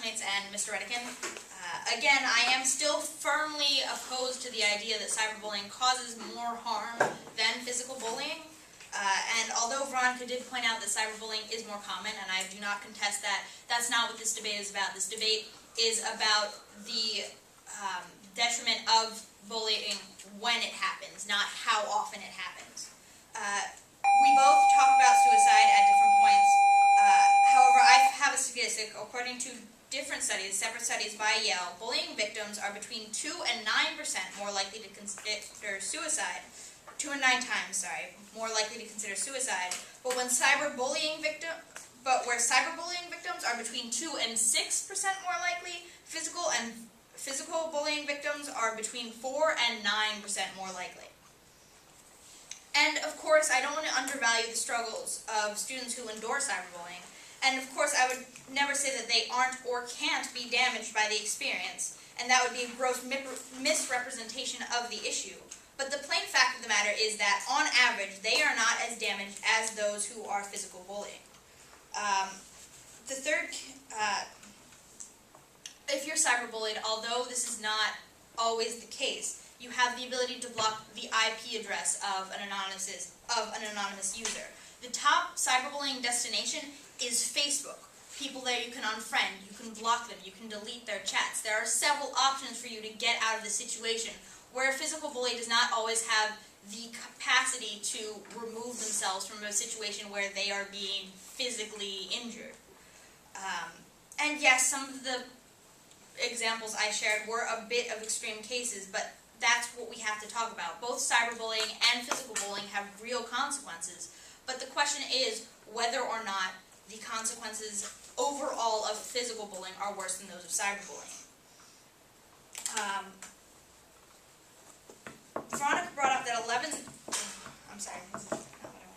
classmates and Mr. Redican. Again, I am still firmly opposed to the idea that cyberbullying causes more harm than physical bullying. And although Veronica did point out that cyberbullying is more common, and I do not contest that, that's not what this debate is about. This debate is about the detriment of bullying when it happens, not how often it happens. We both talked about suicide at different points. However, I have a statistic. According to different studies, separate studies by Yale, bullying victims are between 2 and 9% more likely to consider suicide. 2 and 9 times, sorry, more likely to consider suicide. But where cyberbullying victims are between 2 and 6% more likely, physical bullying victims are between 4 and 9% more likely. And of course, I don't want to undervalue the struggles of students who endure cyberbullying. And of course, I would never say that they aren't or can't be damaged by the experience, and that would be a gross misrepresentation of the issue. But the plain fact of the matter is that, on average, they are not as damaged as those who are physical bullying. If you're cyberbullied, although this is not always the case, you have the ability to block the IP address of an anonymous user. The top cyberbullying destination is Facebook. People there you can unfriend, you can block them, you can delete their chats. There are several options for you to get out of the situation, where a physical bully does not always have the capacity to remove themselves from a situation where they are being physically injured. And yes, some of the examples I shared were a bit of extreme cases, but that's what we have to talk about. Both cyberbullying and physical bullying have real consequences, but the question is whether or not the consequences overall of physical bullying are worse than those of cyberbullying. Veronica brought up that I'm sorry, this is not what I wanted.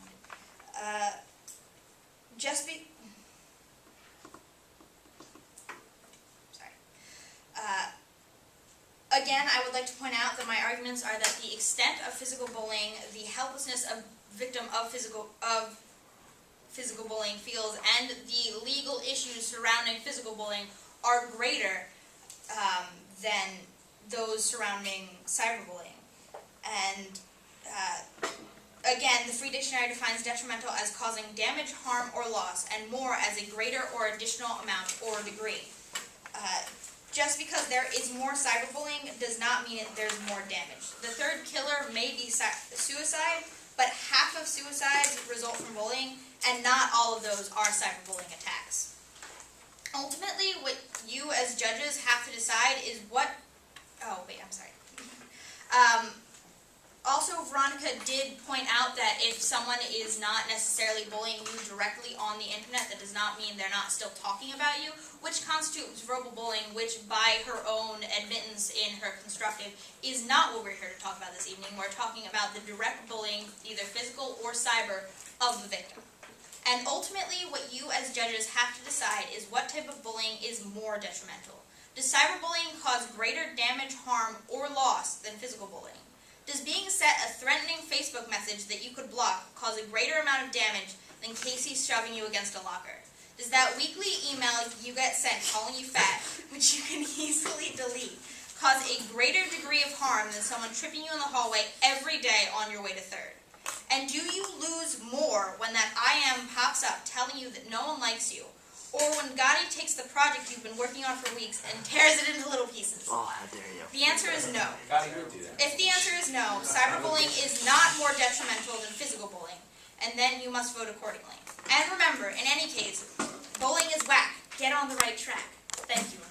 Again, I would like to point out that my arguments are that the extent of physical bullying, the helplessness of victim of physical bullying feels, and the legal issues surrounding physical bullying are greater than those surrounding cyberbullying. And again, the Free Dictionary defines detrimental as causing damage, harm, or loss, and more as a greater or additional amount or degree. Just because there is more cyberbullying does not mean that there's more damage. The third killer may be suicide, but half of suicides result from bullying, and not all of those are cyberbullying attacks. Ultimately, what you as judges have to decide is what... Oh, wait, I'm sorry. Also, Veronica did point out that if someone is not necessarily bullying you directly on the internet, that does not mean they're not still talking about you, which constitutes verbal bullying, which by her own admittance in her constructive is not what we're here to talk about this evening. We're talking about the direct bullying, either physical or cyber, of the victim. And ultimately, what you as judges have to decide is what type of bullying is more detrimental. Does cyberbullying cause greater damage, harm, or loss than physical bullying? Does being sent a threatening Facebook message that you could block cause a greater amount of damage than Casey shoving you against a locker? Does that weekly email you get sent calling you fat, which you can easily delete, cause a greater degree of harm than someone tripping you in the hallway every day on your way to third? And do you lose more when that I am pops up telling you that no one likes you, or when Gotti takes the project you've been working on for weeks and tears it into little pieces? Oh, how dare you. The answer is no. Gotti would do that. If the answer is no, cyberbullying is not more detrimental than physical bullying, and then you must vote accordingly. And remember, in any case, bullying is whack. Get on the right track. Thank you.